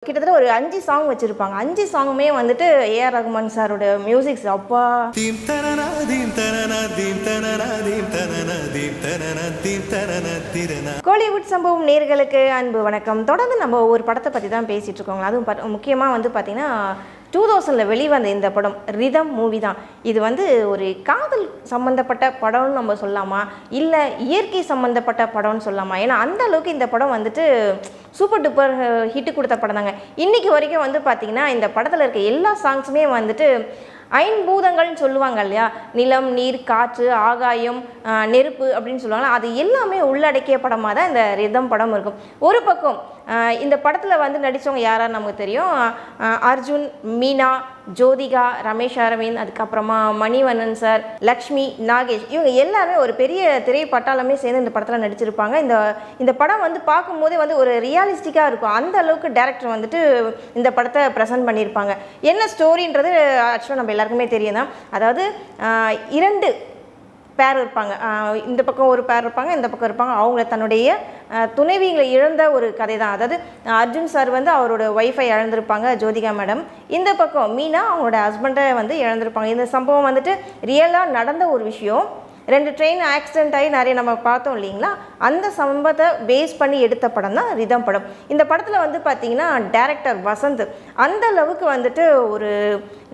கிட்டத்தட்ட ஒரு 5 சாங் வச்சிருப்பாங்க. 5 சாங்குமே வந்துட்டு ஏஆர் ரகுமான் சாரோட மியூசிக்ஸ். அப்பா கோலிவுட் சம்பவம் நேர்களுக்கு அன்பு வணக்கம். தொடர்ந்து நம்ம ஒரு படத்தை பற்றி தான் பேசிகிட்டு இருக்கோங்க. அதுவும் முக்கியமாக வந்து பார்த்திங்கன்னா 2000 வெளிவந்த இந்த படம் ரிதம் மூவி தான். இது வந்து ஒரு காதல் சம்மந்தப்பட்ட படம்னு நம்ம சொல்லலாமா, இல்லை இயற்கை சம்மந்தப்பட்ட படம்னு சொல்லலாமா? ஏன்னா அந்த அளவுக்கு இந்த படம் வந்துட்டு சூப்பர் டூப்பர் ஹிட்டு கொடுத்த படம் தாங்க. இன்றைக்கி வரைக்கும் வந்து பார்த்திங்கன்னா இந்த படத்தில் இருக்க எல்லா சாங்ஸுமே வந்துட்டு ஐம்பூதங்கள்னு சொல்லுவாங்க இல்லையா, நிலம், நீர், காற்று, ஆகாயம், நெருப்பு அப்படின்னு சொல்லுவாங்க. அது எல்லாமே உள்ளடக்கிய படமாக தான் இந்த ரிதம் படம் இருக்கும். ஒரு பக்கம் இந்த படத்தில் வந்து நடித்தவங்க யாரான்னு நமக்கு தெரியும். அர்ஜுன், மீனா, ஜோதிகா, ரமேஷ் அரவிந்த், அதுக்கப்புறமா மணிவண்ணன் சார், லக்ஷ்மி, நாகேஷ், இவங்க எல்லாருமே ஒரு பெரிய திரை பட்டாளமே சேர்ந்து இந்த படத்தில் நடிச்சிருப்பாங்க. இந்த படம் வந்து பார்க்கும்போதே வந்து ஒரு ரியாலிஸ்டிக்காக இருக்கும். அந்த அளவுக்கு டேரக்டர் வந்துட்டு இந்த படத்தை ப்ரெசென்ட் பண்ணியிருப்பாங்க. என்ன ஸ்டோரின்றது ஆக்சுவலாக நம்ம எல்லாருக்குமே தெரியும் தான். அதாவது 2 பேர் இருப்பாங்க. இந்த பக்கம் ஒரு பேர் இருப்பாங்க, இந்த பக்கம் இருப்பாங்க. அவங்க தன்னுடைய துணைவிகளை இழந்த ஒரு கதை தான். அதாவது அர்ஜுன் சார் வந்து அவரோட ஒய்ஃபை இழந்திருப்பாங்க, ஜோதிகா மேடம். இந்த பக்கம் மீனா அவங்களோட ஹஸ்பண்டை வந்து இழந்திருப்பாங்க. இந்த சம்பவம் வந்துட்டு ரியலாக நடந்த ஒரு விஷயம். 2 ட்ரெயின் ஆக்சிடென்ட் ஆகி நிறைய நம்ம பார்த்தோம் இல்லைங்களா, அந்த சம்பவத்தை பேஸ் பண்ணி எடுத்த படம் தான் ரிதம் படம். இந்த படத்தில் வந்து பார்த்திங்கன்னா டைரக்டர் வசந்த் அந்த அளவுக்கு வந்துட்டு ஒரு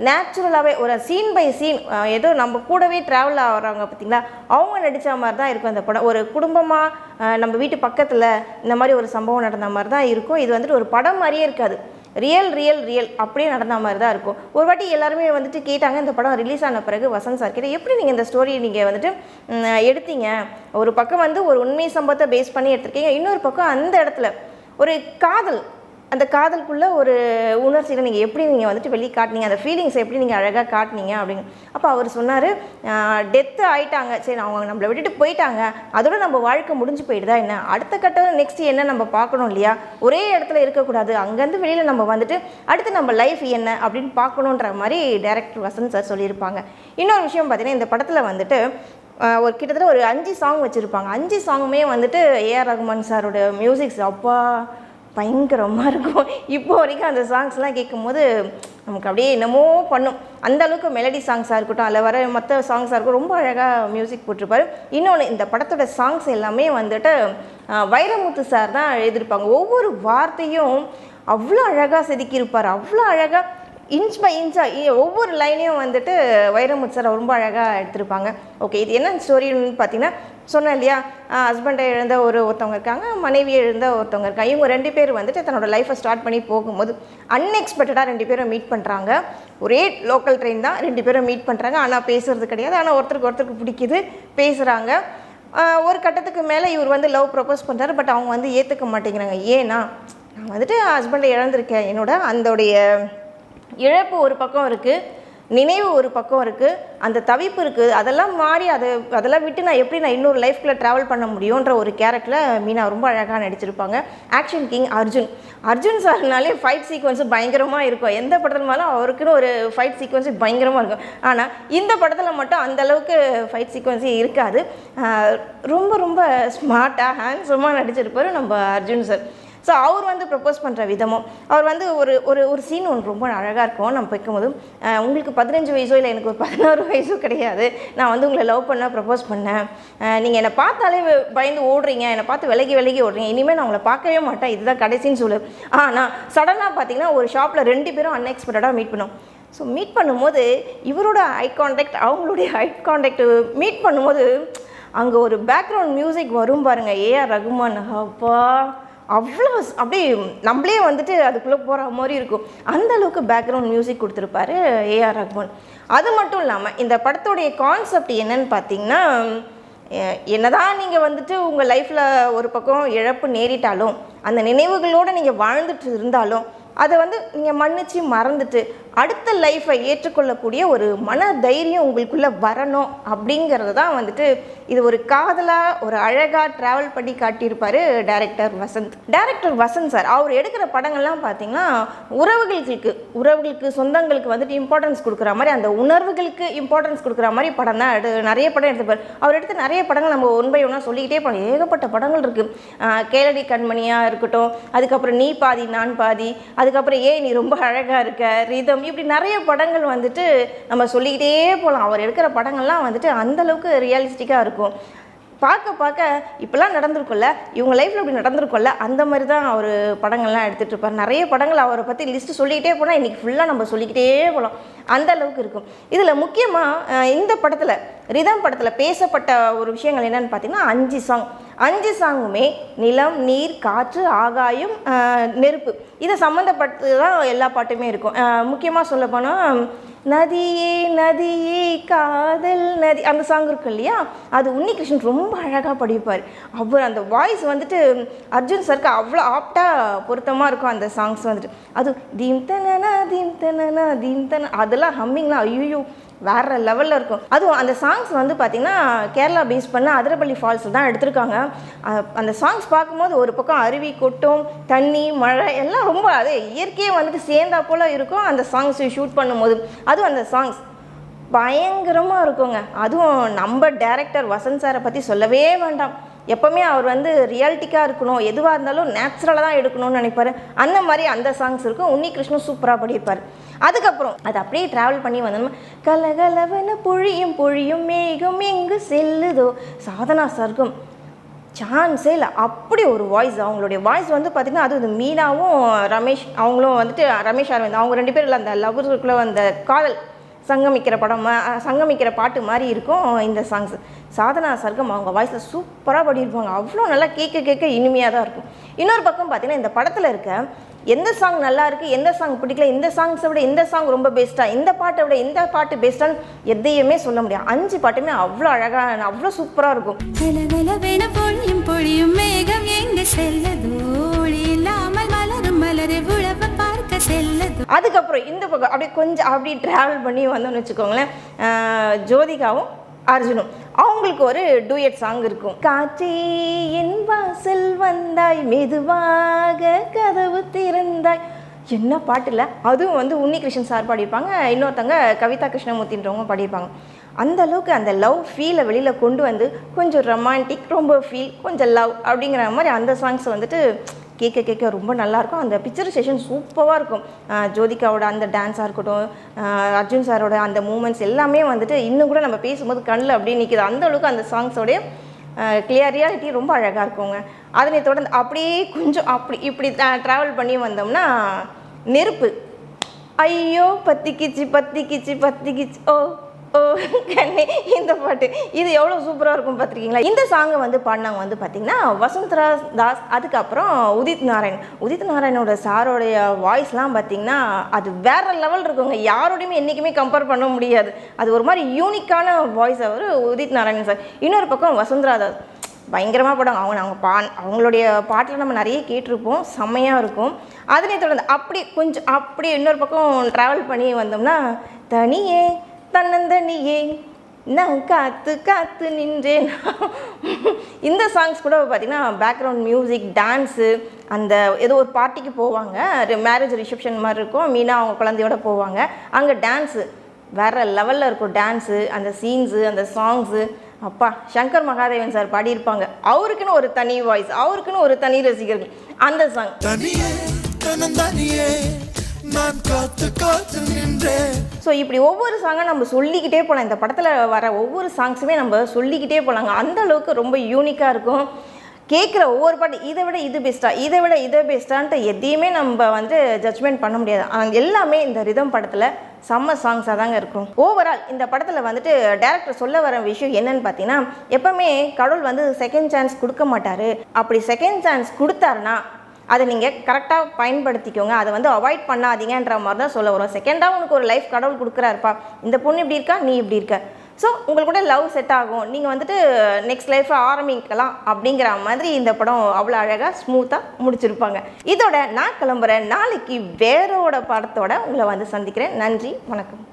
நேச்சுரலாகவே ஒரு சீன் பை சீன் ஏதோ நம்ம கூடவே ட்ராவல் ஆகிறாங்க பார்த்திங்களா, அவங்க நடித்த மாதிரி தான் இருக்கும் இந்த படம். ஒரு குடும்பமாக நம்ம வீட்டு பக்கத்தில் இந்த மாதிரி ஒரு சம்பவம் நடந்த மாதிரி தான் இருக்கும். இது வந்துட்டு ஒரு படம் மாதிரியே இருக்காது, ரியல் அப்படியே நடந்த மாதிரி தான் இருக்கும். ஒரு வாட்டி எல்லாருமே வந்துட்டு கேட்டாங்க, இந்த படம் ரிலீஸ் ஆன பிறகு வசந்த் சார் கிட்ட, எப்படி நீங்கள் இந்த ஸ்டோரியை நீங்கள் வந்துட்டு எடுத்தீங்க? ஒரு பக்கம் வந்து ஒரு உண்மை சம்பவத்தை பேஸ் பண்ணி எடுத்திருக்கீங்க, இன்னொரு பக்கம் அந்த இடத்துல ஒரு காதல், அந்த காதலுக்குள்ளே ஒரு உணர்ச்சியில் நீங்கள் எப்படி நீங்கள் வந்துட்டு வெளியே காட்டினீங்க, அந்த ஃபீலிங்ஸை எப்படி நீங்கள் அழகாக காட்டினீங்க அப்படின்னு. அப்போ அவர் சொன்னார், டெத்து ஆகிட்டாங்க, சரி அவங்க நம்மளை விட்டுட்டு போயிட்டாங்க, அதோட நம்ம வாழ்க்கை முடிஞ்சு போயிடுதா என்ன, அடுத்த கட்டம் நெக்ஸ்ட்டு என்ன நம்ம பார்க்கணும் இல்லையா, ஒரே இடத்துல இருக்கக்கூடாது, அங்கேருந்து வெளியில் நம்ம வந்துட்டு அடுத்து நம்ம லைஃப் என்ன அப்படின்னு பார்க்கணுன்ற மாதிரி டைரக்டர் வசந்த் சார் சொல்லியிருப்பாங்க. இன்னொரு விஷயம் பார்த்தீங்கன்னா, இந்த படத்தில் வந்துட்டு ஒரு கிட்டத்தட்ட ஒரு 5 சாங் வச்சுருப்பாங்க. 5 சாங்குமே வந்துட்டு ஏஆர் ரகுமான் சாரோட மியூசிக்ஸ். அப்பா பயங்கரமாக இருக்கும். இப்போ வரைக்கும் அந்த சாங்ஸ்லாம் கேட்கும்போது நமக்கு அப்படியே என்னமோ பண்ணும். அந்த அளவுக்கு மெலடி சாங்ஸாக இருக்கட்டும், அதில் வர மற்ற சாங்ஸாக இருக்கும், ரொம்ப அழகாக மியூசிக் போட்டிருப்பாரு. இன்னொன்று, இந்த படத்தோட சாங்ஸ் எல்லாமே வந்துட்டு வைரமுத்து சார் தான் எழுதியிருப்பாங்க. ஒவ்வொரு வார்த்தையும் அவ்வளோ அழகாக செதுக்கியிருப்பார், அவ்வளோ அழகாக இன்ச் பை இன்ச்சாக ஒவ்வொரு லைனையும் வந்துட்டு வைரமுத்து சார் ரொம்ப அழகாக எடுத்திருப்பாங்க. ஓகே, இது என்ன ஸ்டோரின்னு பார்த்தீங்கன்னா, சொன்னேன் இல்லையா, ஹஸ்பண்டை இழந்த ஒருத்தவங்க இருக்காங்க, மனைவியை இழந்த ஒருத்தவங்க இருக்காங்க. இவங்க 2 பேர் வந்துட்டு தன்னோட லைஃப்பை ஸ்டார்ட் பண்ணி போகும்போது அன்எக்ஸ்பெக்டடாக 2 பேரும் மீட் பண்ணுறாங்க. ஒரே லோக்கல் ட்ரெயின் தான், 2 பேரும் மீட் பண்ணுறாங்க. ஆனால் பேசுறது கிடையாது. ஆனால் ஒருத்தருக்கு பிடிக்குது, பேசுகிறாங்க. ஒரு கட்டத்துக்கு மேலே இவர் வந்து லவ் ப்ரப்போஸ் பண்ணுறாரு. பட் அவங்க வந்து ஏற்றுக்க மாட்டேங்கிறாங்க. ஏன்னா, நான் வந்துட்டு ஹஸ்பண்டை இழந்திருக்கேன், என்னோட அந்தோடைய இழப்பு ஒரு பக்கம் இருக்குது, நினைவு ஒரு பக்கம் இருக்குது, அந்த தவிப்பு இருக்குது, அதெல்லாம் மாறி அதெல்லாம் விட்டு நான் எப்படி இன்னொரு லைஃப்குள்ளே ட்ராவல் பண்ண முடியுன்ற ஒரு கேரக்டரில் மீனா ரொம்ப அழகாக நடிச்சிருப்பாங்க. ஆக்ஷன் கிங் அர்ஜுன் சார்னாலே ஃபைட் சீக்வன்ஸு பயங்கரமாக இருக்கும். எந்த படத்துலனாலும் அவருக்குன்னு ஒரு ஃபைட் சீக்வன்ஸு பயங்கரமாக இருக்கும். ஆனால் இந்த படத்தில் மட்டும் அந்தளவுக்கு ஃபைட் சீக்வன்ஸே இருக்காது. ரொம்ப ஸ்மார்ட்டாக ஹேண்ட்ஸமாக நடிச்சிருப்பார் நம்ம அர்ஜுன் சார். ஸோ அவர் வந்து ப்ரப்போஸ் பண்ணுற விதமும், அவர் வந்து ஒரு சீன் ஒன்று ரொம்ப அழகாக இருக்கும். நம்ம வைக்கும்போது, உங்களுக்கு 15 வயசோ இல்லை எனக்கு ஒரு 16 வயசோ கிடையாது, நான் வந்து உங்களை லவ் பண்ண ப்ரப்போஸ் பண்ணேன், நீங்கள் என்னை பார்த்தாலே பயந்து ஓடுறீங்க, என்னை பார்த்து விலகி ஓடுறீங்க, இனிமேல் நான் உங்களை பார்க்கவே மாட்டேன், இதுதான் கடைசின்னு சொல்லு. ஆனால் சடனாக பார்த்தீங்கன்னா ஒரு ஷாப்பில் 2 பேரும் அன்எக்ஸ்பெக்டடாக மீட் பண்ணோம். ஸோ மீட் பண்ணும்போது இவரோட ஐ கான்டாக்ட், அவங்களுடைய ஐ கான்டாக்ட் மீட் பண்ணும்போது அங்கே ஒரு பேக்ரவுண்ட் மியூசிக் வரும் பாருங்கள், ஏஆர் ரகுமான். அப்பா அவ்வளோ அப்படியே நம்மளே வந்துட்டு அதுக்குள்ளே போகிற மாதிரி இருக்கும். அந்த அளவுக்கு பேக்ரவுண்ட் மியூசிக் கொடுத்துருப்பாரு ஏஆர் ரகுமான். அது மட்டும் இல்லாமல் இந்த படத்துடைய கான்செப்ட் என்னன்னு பார்த்தீங்கன்னா, என்னதான் நீங்கள் வந்துட்டு உங்கள் லைஃப்பில் ஒரு பக்கம் இழப்பு நேரிட்டாலும், அந்த நினைவுகளோடு நீங்கள் வாழ்ந்துட்டு இருந்தாலும், அதை வந்து நீங்கள் மன்னிச்சு மறந்துட்டு அடுத்த லைஃப்பை ஏற்றுக்கொள்ளக்கூடிய ஒரு மன தைரியம் உங்களுக்குள்ளே வரணும் அப்படிங்கிறது தான் வந்துட்டு இது ஒரு காதலாக ஒரு அழகாக ட்ராவல் பண்ணி காட்டியிருப்பார் டைரக்டர் வசந்த் சார். அவர் எடுக்கிற படங்கள்லாம் பார்த்தீங்கன்னா உறவுகளுக்கு சொந்தங்களுக்கு வந்துட்டு இம்பார்ட்டன்ஸ் கொடுக்குற மாதிரி, அந்த உணர்வுகளுக்கு இம்பார்ட்டன்ஸ் கொடுக்குற மாதிரி படம் தான் நிறைய படம் எடுத்துப்பார். அவர் எடுத்த நிறைய படங்கள் நம்ம ஒன் பை ஒன்னாக சொல்லிக்கிட்டே போனோம். ஏகப்பட்ட படங்கள் இருக்குது. கேளடி கண்மணியாக இருக்கட்டும், அதுக்கப்புறம் நீ பாதி நான் பாதி, அதுக்கப்புறம் நீ ரொம்ப அழகாக இருக்க, ரிதம், இப்படி நிறைய படங்கள் வந்துட்டு நம்ம சொல்லிக்கிட்டே போகலாம். அவர் எடுக்கிற படங்கள்லாம் வந்துட்டு அந்தளவுக்கு ரியலிஸ்டிக்காக இருக்கும். பார்க்க இப்போல்லாம் நடந்திருக்கும்ல, இவங்க லைஃப்பில் இப்படி நடந்திருக்கும்ல, அந்த மாதிரி தான் அவர் படங்கள்லாம் எடுத்துகிட்டு இருப்பார். நிறைய படங்கள் அவரை பற்றி லிஸ்ட்டு சொல்லிக்கிட்டே போனால் இன்றைக்கி ஃபுல்லாக நம்ம சொல்லிக்கிட்டே போகலாம், அந்த அளவுக்கு இருக்கும். இதில் முக்கியமாக இந்த படத்தில் ரிதம் படத்தில் பேசப்பட்ட ஒரு விஷயங்கள் என்னென்னு பார்த்தீங்கன்னா 5 சாங்குமே நிலம், நீர், காற்று, ஆகாயம், நெருப்பு, இதை சம்மந்தப்பட்டு தான் எல்லா பாட்டுமே இருக்கும். முக்கியமாக சொல்ல போனால் நதியே நதியே காதல் நதி அந்த சாங் இருக்கும் இல்லையா, அது உன்னிகிருஷ்ணன் ரொம்ப அழகாக படிப்பார். அவர் அந்த வாய்ஸ் வந்துட்டு அர்ஜுன் சருக்கு அவ்வளோ ஆப்டாக பொருத்தமாக இருக்கும். அந்த சாங்ஸ் வந்துட்டு அது தீம் தனனா அதெல்லாம் ஹம்மிங்லாம் ஐயோ வேறு லெவலில் இருக்கும். அதுவும் அந்த சாங்ஸ் வந்து பார்த்திங்கன்னா கேரளா பேஸ் பண்ண அதிரப்பள்ளி ஃபால்ஸில் தான் எடுத்திருக்காங்க. அந்த சாங்ஸ் பார்க்கும்போது ஒரு பக்கம் அருவி கொட்டும், தண்ணி, மழை எல்லாம் ரொம்ப அதே இயற்கையே வந்துட்டு சேர்ந்தா போல் இருக்கும் அந்த சாங்ஸ் ஷூட் பண்ணும்போது. அதுவும் அந்த சாங்ஸ் பயங்கரமாக இருக்குங்க. அதுவும் நம்ம டைரக்டர் வசந்த் சாரை பற்றி சொல்லவே வேண்டாம். எப்போவுமே அவர் வந்து ரியாலிட்டிக்காக இருக்கணும், எதுவாக இருந்தாலும் நேச்சுரலாக தான் எடுக்கணும்னு நினைப்பார். அந்த மாதிரி அந்த சாங்ஸ் இருக்கும். உன்னிகிருஷ்ணன் சூப்பராக படிப்பார். அதுக்கப்புறம் அது அப்படியே ட்ராவல் பண்ணி வந்தோம்னா கலகலவன பொழியும் மேகம் எங்கு செல்லுதோ, சாதனா சர்க்கம் சான்ஸே இல்லை. அப்படி ஒரு வாய்ஸ், அவங்களுடைய வாய்ஸ் வந்து பார்த்திங்கன்னா அது மீனாவும் ரமேஷ் அவங்களும் வந்துட்டு ரமேஷ் அரவிந்த் அவங்க 2 பேர் இல்லை, அந்த லவ்வுக்குள்ளே அந்த காதல் சங்கமிக்கிற பாட்டு மாதிரி இருக்கும் இந்த சாங்ஸ். சாதனா சர்க்கம் அவங்க வாய்ஸில் சூப்பராக பாடியிருப்பாங்க. அவ்வளோ நல்லா கேட்க இனிமையாக தான் இருக்கும். இன்னொரு பக்கம் பார்த்திங்கன்னா இந்த படத்தில் இருக்க எந்த சாங் நல்லா இருக்குது, எந்த சாங் பிடிக்கல, இந்த சாங்ஸை விட இந்த சாங் ரொம்ப பெஸ்ட்டாக, இந்த பாட்டை விட இந்த பாட்டு பெஸ்ட்டான்னு எதையுமே சொல்ல முடியாது. 5 பாட்டுமே அவ்வளோ அழகாக அவ்வளோ சூப்பராக இருக்கும். பொழியும் மேகம் எங்க செல்லதோழி இல்லாமல் மலரும் மலரை உழவ பார்க்க செல்லது. அதுக்கப்புறம் இந்த பக்கம் அப்படியே கொஞ்சம் அப்படி ட்ராவல் பண்ணி வந்தோம்னு வச்சுக்கோங்களேன், ஜோதிகாவும் அர்ஜுனும் அவங்களுக்கு ஒரு டூயட் சாங் இருக்கும். காற்றே என் வாசல் வந்தாய் மெதுவாக கதவு திறந்தாய், என்ன பாட்டில். அதுவும் வந்து உன்னிகிருஷ்ணன் சார் பாடியிருப்பாங்க, இன்னொருத்தங்க கவிதா கிருஷ்ணமூர்த்தின்றவங்க பாடியிருப்பாங்க. அந்த அளவுக்கு அந்த லவ் ஃபீலை வெளியில் கொண்டு வந்து கொஞ்சம் ரொமான்டிக், ரொம்ப ஃபீல், கொஞ்சம் லவ் அப்படிங்கிற மாதிரி அந்த சாங்ஸ் வந்துட்டு கேட்க ரொம்ப நல்லாயிருக்கும். அந்த பிக்சரைசேஷன் சூப்பராக இருக்கும். ஜோதிகாவோட அந்த டான்ஸாக இருக்கட்டும், அர்ஜுன் சாரோட அந்த மூமெண்ட்ஸ் எல்லாமே வந்துட்டு இன்னும் கூட நம்ம பேசும்போது கண்ணில் அப்படியே நிற்கிது. அந்த அளவுக்கு அந்த சாங்ஸோடைய ரியாலிட்டி ரொம்ப அழகாக இருக்குங்க. அதனை தொடர்ந்து அப்படியே கொஞ்சம் இப்படி ட்ராவல் பண்ணி வந்தோம்னா நெருப்பு, ஐயோ பத்திக்கிச்சு ஓ ஓ கண்ணே, இந்த பாட்டு இது எவ்வளோ சூப்பராக இருக்கும் பார்த்துருக்கீங்களா. இந்த சாங்கை வந்து பாடினவங்க வந்து பார்த்திங்கன்னா வசுந்தரா தாஸ், அதுக்கப்புறம் உதித் நாராயணோட சாரோடைய வாய்ஸ்லாம் பார்த்திங்கன்னா அது வேறு லெவல் இருக்குங்க. யாரோடையுமே என்றைக்குமே கம்பேர் பண்ண முடியாது. அது ஒரு மாதிரி யூனிக்கான வாய்ஸ் அவர் உதித் நாராயணன் சார். இன்னொரு பக்கம் வசுந்தரா தாஸ் பயங்கரமாக படம். அவங்களுடைய பாட்டில் நம்ம நிறைய கேட்டிருப்போம், செம்மையாக இருக்கும். அதனை தொடர்ந்து அப்படி இன்னொரு பக்கம் ட்ராவல் பண்ணி வந்தோம்னா தனியே தன்னந்தனியே நான் காத்து நின்றேன். இந்த சாங்ஸ் கூட பார்த்திங்கன்னா பேக்ரவுண்ட் மியூசிக், டான்ஸு, அந்த ஏதோ ஒரு பார்ட்டிக்கு போவாங்க, மேரேஜ் ரிசப்ஷன் மாதிரி இருக்கும், மீனா அவங்க குழந்தையோட போவாங்க, அங்கே டான்ஸு வேறு லெவலில் இருக்கும். டான்ஸு, அந்த சீன்ஸு, அந்த சாங்ஸு, அப்பா சங்கர் மகாதேவன் சார் பாடியிருப்பாங்க. அவருக்குன்னு ஒரு தனி வாய்ஸ், அவருக்குன்னு ஒரு தனி ரசிகர்கள். அந்த சாங் ஸோ இப்படி ஒவ்வொரு சாங்காக நம்ம சொல்லிக்கிட்டே போகலாம். இந்த படத்தில் வர ஒவ்வொரு சாங்ஸுமே நம்ம சொல்லிக்கிட்டே போகலாங்க. அந்த அளவுக்கு ரொம்ப யூனிக்காக இருக்கும். கேட்குற ஒவ்வொரு பாட்டு இதை விட இது பெஸ்ட்டான்ட்டு எதையுமே நம்ம வந்து ஜட்ஜ்மெண்ட் பண்ண முடியாது. எல்லாமே இந்த ரிதம் படத்தில் செம்ம சாங்ஸாக தாங்க இருக்கும். ஓவரால் இந்த படத்தில் வந்துட்டு டேரக்டர் சொல்ல வர விஷயம் என்னன்னு பார்த்தீங்கன்னா, எப்போவுமே கடவுள் வந்து செகண்ட் சான்ஸ் கொடுக்க மாட்டார். அப்படி செகண்ட் சான்ஸ் கொடுத்தாருன்னா அதை நீங்கள் கரெக்டாக பயன்படுத்திக்கோங்க, அதை வந்து அவாய்ட் பண்ணாதீங்கன்ற மாதிரி தான் சொல்ல வரும். செகண்டாக உனக்கு ஒரு லைஃப் கடவுள் கொடுக்குறாருப்பா, இந்த பொண்ணு இப்படி இருக்கா, நீ இப்படி இருக்க, ஸோ உங்களுக்கு கூட லவ் செட் ஆகும், நீங்கள் வந்துட்டு நெக்ஸ்ட் லைஃப்பை ஆரம்பிக்கலாம் அப்படிங்கிற மாதிரி இந்த படம் அவ்வளோ அழகாக ஸ்மூத்தாக முடிச்சிருப்பாங்க. இதோட நான் கிளம்புறேன். நாளைக்கு வேறோட படத்தோட உங்களை வந்து சந்திக்கிறேன். நன்றி, வணக்கம்.